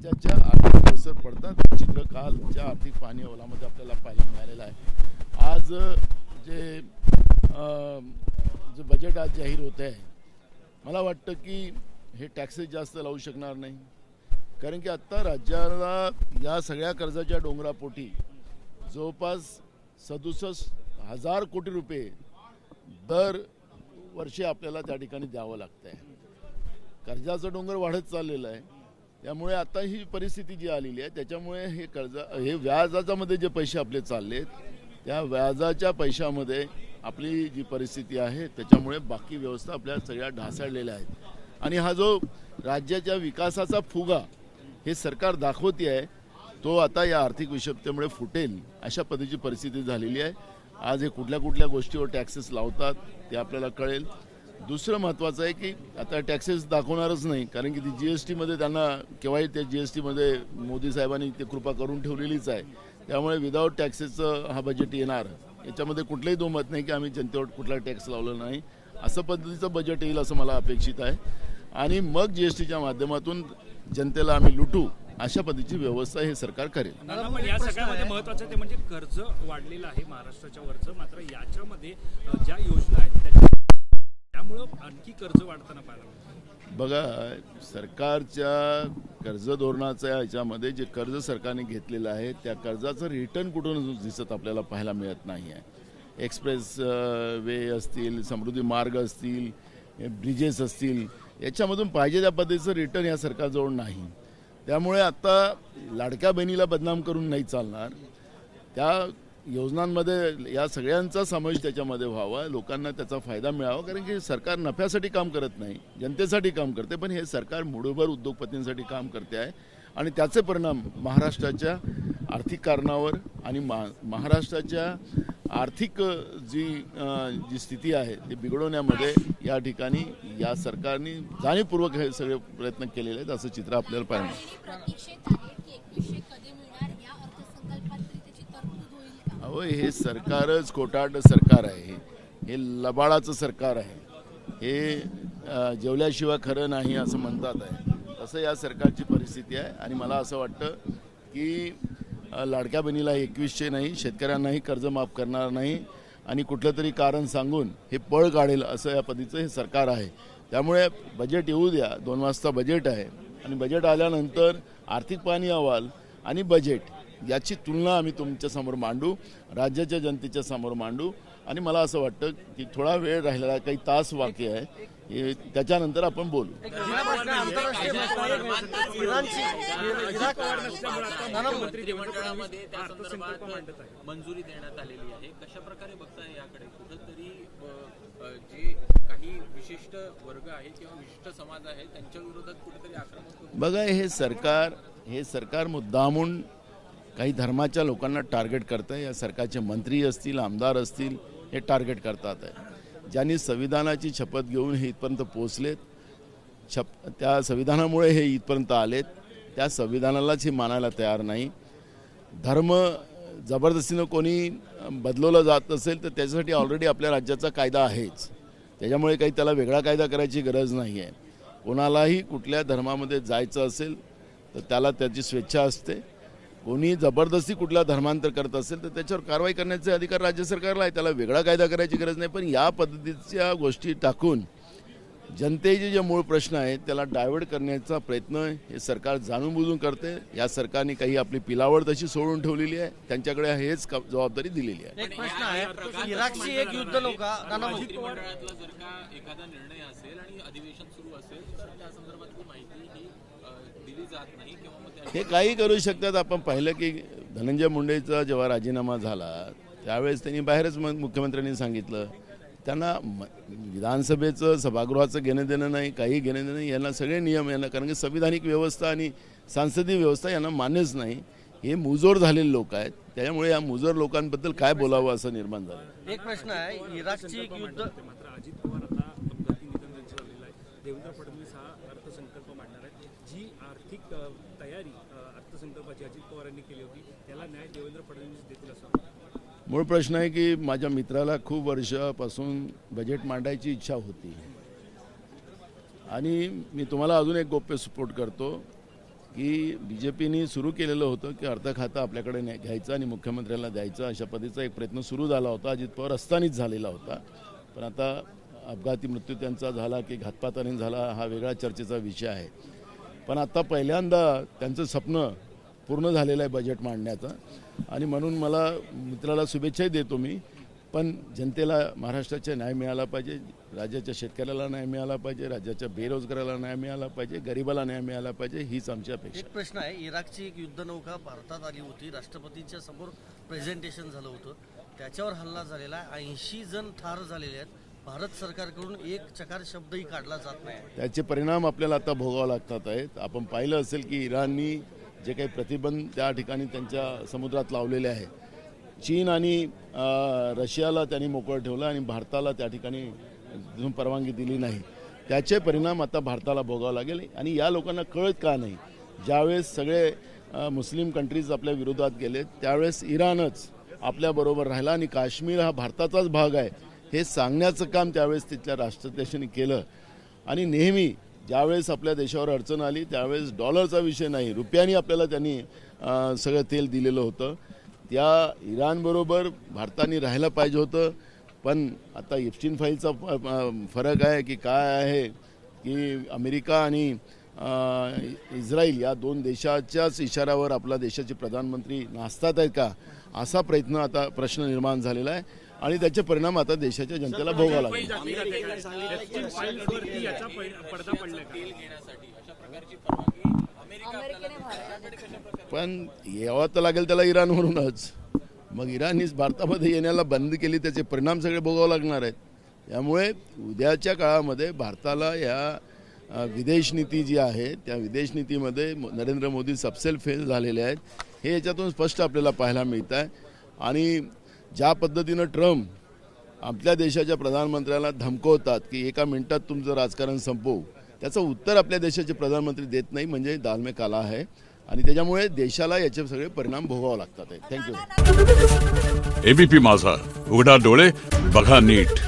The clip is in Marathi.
राज्याच्या आर्थिक व्यवस्थेवर पडतात चित्र कालच्या आर्थिक पाहणी अहवालामध्ये आपल्याला पाहायला मिळालेलं आहे। आज जे बजेट आज जाहीर होत आहे, मला वाटतं की हे टॅक्सेस जास्त लावू शकणार नाही, कारण की आत्ता राज्याला या सगळ्या कर्जाच्या डोंगरापोटी जवळपास 67,000 कोटी रुपये दर वर्षी आपल्याला त्या ठिकाणी द्यावं लागतं आहे। कर्जाचं डोंगर वाढत चाललेलं आहे, त्यामुळे आता ही परिस्थिती जी आलेली आहे त्याच्यामुळे हे व्याजामध्ये जे पैसे आपले चाललेत त्या व्याजाच्या पैशामध्ये आपली जी परिस्थिती आहे त्याच्यामुळे बाकी व्यवस्था आपल्या सगळ्या ढासळलेल्या आहेत। आणि हा जो राज्याच्या विकासाचा फुगा हे सरकार दाखवते आहे तो आता या आर्थिक विषमतेमुळे फुटेल अशा पद्धतीची परिस्थिती झालेली आहे। आज हे कुठल्या कुठल्या गोष्टीवर टॅक्सेस लावतात ते आपल्याला कळेल। दुसरं महत्त्वाचं आहे की आता टॅक्सेस दाखवणारच नाही, कारण की ती GSTमध्ये त्यांना केव्हाही त्या GSTमध्ये मोदी साहेबांनी ते कृपा करून ठेवलेलीच आहे, त्यामुळे विदाऊट टॅक्सेसचं हा बजेट येणार, याच्यामध्ये कुठलंही दोमत नाही की आम्ही जनतेवर कुठला टॅक्स लावला नाही, असं पद्धतीचं बजेट येईल असं मला अपेक्षित आहे। आणि मग GSTच्या माध्यमातून जनतेला आम्ही लुटू अशा पद्धतीची व्यवस्था हे सरकार करेल। या सगळ्यामध्ये महत्त्वाचं ते म्हणजे कर्ज वाढलेलं आहे महाराष्ट्राच्या वरचं, मात्र याच्यामध्ये ज्या योजना आहेत त्यामुळं आणखी कर्ज वाढताना पाहायला बघा, सरकारच्या कर्ज धोरणाच्या ह्याच्यामध्ये जे कर्ज सरकारने घेतलेलं आहे त्या कर्जाचं रिटर्न कुठून दिसत आपल्याला पाहायला मिळत नाही आहे। एक्सप्रेस वे असतील, समृद्धी मार्ग असतील, ब्रिजेस असतील, याच्यामधून पाहिजे त्या पद्धतीचं रिटर्न या सरकारजवळ नाही। त्यामुळे आता लाडक्या बहिणीला बदनाम करून नाही चालणार, त्या योजनांमध्ये या सगळ्यांचा समावेश त्याच्यामध्ये व्हावा, लोकांना त्याचा फायदा मिळावा, कारण की सरकार नफ्यासाठी काम करत नाही, जनतेसाठी काम करते, पण हे सरकार मुठभर उद्योगपतींसाठी काम करते आहे आणि त्याचे परिणाम महाराष्ट्राच्या आर्थिक कारणावर आणि महाराष्ट्राच्या आर्थिक जी स्थिती आहे ती बिघडवण्यामध्ये या ठिकाणी या सरकारने जाणीवपूर्वक हे सगळे प्रयत्न केलेले आहेत असं चित्र आपल्याला पाहायला अहो, हे सरकारच खोटारडं सरकार आहे, हे लबाडाचं सरकार आहे, हे जेवल्याशिवाय खरं नाही असं म्हणतात आहे, तसं या सरकारची परिस्थिती आहे। आणि मला असं वाटतं की लाडक्या बहिणीला 2100 नाही, शेतकऱ्यांनाही कर्ज माफ करणार नाही आणि कुठलं तरी कारण सांगून हे पळ काढेल असं या पद्धतीचं हे सरकार आहे। त्यामुळे बजेट येऊ द्या, 2 वाजता बजेट आहे आणि बजेट आल्यानंतर आर्थिक पाहणी अहवाल आणि बजेट याची तुलना आम्ही तुमच्यासमोर मांडू, राज्याच्या जनतेच्या समोर मांडू। आणि मला असं वाटतं की थोडा वेळ राहिलेला, काही तास बाकी आहे, त्याच्यानंतर आपण बोलू। मंजुरी देण्यात आलेली आहे, कशा प्रकारे बघताय याकडे? कुठंतरी जे काही विशिष्ट वर्ग आहे किंवा विशिष्ट समाज आहे त्यांच्या विरोधात कुठेतरी आक्रमक बघा, हे सरकार मुद्दामून काही धर्माच्या लोकांना टार्गेट करत आहे। या सरकारचे मंत्री असतील, आमदार असतील, हे टार्गेट करतात आहे। ज्यांनी संविधानाची शपथ घेऊन हे इथपर्यंत पोहोचलेत, त्या संविधानामुळे हे इथपर्यंत आलेत, त्या संविधानालाच हे मानायला तयार नाही। धर्म जबरदस्तीनं कोणी बदलवला जात असेल तर त्याच्यासाठी ऑलरेडी आपल्या राज्याचा कायदा आहेच, त्याच्यामुळे काही त्याला वेगळा कायदा करायची गरज नाही आहे। कोणालाही कुठल्या धर्मामध्ये जायचं असेल तर त्याला त्याची स्वेच्छा असते, कोणी जबरदस्ती कुठला धर्मांतर करत असेल तर त्याच्यावर कारवाई करण्याचे अधिकार राज्य सरकारला आहे, त्याला वेगळा कायदा करायची गरज नाही। पण या पद्धतीच्या गोष्टी टाकून जनतेचे जे मूळ प्रश्न आहेत त्याला डायव्हर्ट करण्याचा प्रयत्न हे सरकार जाणून बुजून करते। या सरकारने काही आपली पिलावड तशी सोडून ठेवलेली आहे, त्यांच्याकडे हेच जबाबदारी दिलेली आहे। एक प्रश्न आहे, इराकची एक युद्ध नौका मंत्रिमंडळातला जर का एखादा निर्णय असेल आणि अधिवेशन सुरू असेल तर त्या संदर्भातली माहिती ही दिली जात नाही किंवा मग हे काही करू शकतात। आपण पाहिलं की धनंजय मुंडेचा जेव्हा राजीनामा झाला त्यावेळेस त्यांनी बाहेरच मुख्यमंत्र्यांनी सांगितलं, त्यांना विधानसभेचं सभागृहाचं घेणं देणं नाही, काही घेणं देणं नाही, यांना सगळे नियम यांना, कारण की संविधानिक व्यवस्था आणि सांसदीय व्यवस्था यांना मान्यच नाही। हे मुजोर झालेले लोक आहेत, त्यामुळे या मुजोर लोकांबद्दल काय बोलावं असं निर्माण झालं। एक प्रश्न आहे, इराकची एक युद्ध मात्र अजित पवार आता अपघाती निधन त्यांचं झालेलं आहे, देवेंद्र फडणवीस हा अर्थसंकल्प मांडणार आहे, जी आर्थिक तयारी अर्थसंकल्पाची अजित पवारांनी केली होती त्याला न्याय देवेंद्र फडणवीस देतील असं मूळ प्रश्न आहे की माझ्या मित्राला खूप वर्षापासून बजेट मांडायची इच्छा होती आणि मी तुम्हाला अजून एक गोप्य सपोर्ट करतो की BJPनी सुरू केलेलं होतं की अर्ध खातं आपल्याकडे घ्यायचं आणि मुख्यमंत्र्यांना द्यायचं, अशा पद्धतीचा एक प्रयत्न सुरू झाला होता. अजित पवार असतानाच झालेला होता. पण आता अपघाती मृत्यू त्यांचा झाला की घातपाताने झाला हा वेगळा चर्चेचा विषय आहे. पण आता पहिल्यांदा त्यांचं स्वप्न पूर्ण झालेलं आहे बजेट मांडण्याचं, आणि म्हणून मला मित्राला शुभेच्छाही देतो मी. पण जनतेला महाराष्ट्राचा न्याय मिळाला पाहिजे, राज्याच्या शेतकऱ्याला न्याय मिळाला पाहिजे, राज्याच्या बेरोजगाराला न्याय मिळाला पाहिजे, गरिबाला न्याय मिळाला पाहिजे, हीच आमची अपेक्षा. एक प्रश्न आहे, इराकची एक युद्धनौका भारतात आली होती, राष्ट्रपतींच्या समोर प्रेझेंटेशन झालं होतं, त्याच्यावर हल्ला झालेला आहे, 80 जण ठार झालेले आहेत. भारत सरकारकडून एक चकार शब्दही काढला जात नाही. त्याचे परिणाम आपल्याला आता भोगावे लागतात आहेत. आपण पाहिलं असेल की इराणनी जे काही प्रतिबंध त्या ठिकाणी त्यांच्या समुद्रात लावलेले आहे, चीन आणि रशियाला त्यांनी मोकळं ठेवलं आणि भारताला त्या ठिकाणी अजून परवानगी दिली नाही. त्याचे परिणाम आता भारताला भोगावं लागेल. आणि या लोकांना कळत का नाही, ज्यावेळेस सगळे मुस्लिम कंट्रीज आपल्या विरोधात गेले त्यावेळेस इराणच आपल्याबरोबर राहिला आणि काश्मीर हा भारताचाच भाग आहे हे सांगण्याचं काम त्यावेळेस तिथल्या राष्ट्राध्यक्षांनी केलं. आणि नेहमी ज्यावेळेस आपल्या देशावर अडचण आली त्यावेळेस डॉलरचा विषय नाही, रुपयानी आपल्याला त्यांनी सगळं तेल दिलेलं होतं. त्या इराणबरोबर भारताने राहायला पाहिजे होतं. पण आता एप्स्टीन फाईलचा फरक आहे की काय आहे की अमेरिका आणि इस्रायल या दोन देशाच्याच इशाऱ्यावर आपल्या देशाचे प्रधानमंत्री नाचतात आहेत का, असा प्रश्न निर्माण झालेला आहे. आणि त्याचे परिणाम आता देशाच्या जनतेला भोगावे लागले. पण यावं तर लागेल त्याला इराणवरूनच. मग इराणनीच भारतामध्ये येण्याला बंद केली, त्याचे परिणाम सगळे भोगावे लागणार आहेत. त्यामुळे उद्याच्या काळामध्ये भारताला या विदेश नीती जी आहे त्या विदेश नीतीमध्ये नरेंद्र मोदी सबसेल फेल झालेले आहेत हे याच्यातून स्पष्ट आपल्याला पाहायला मिळत आहे. आणि ज्या पद्धतीनं ट्रम्प आपल्या देशाच्या प्रधानमंत्र्याला धमकवतात की एका मिनिटात तुमचं राजकारण संपवू, त्याचं उत्तर आपल्या देशाचे प्रधानमंत्री देत नाही, म्हणजे दाल में काला आहे. आणि त्याच्यामुळे देशाला याचे सगळे परिणाम भोगावे लागतात. थँक्यू. ABP माझा, उघडा डोळे बघा नीट.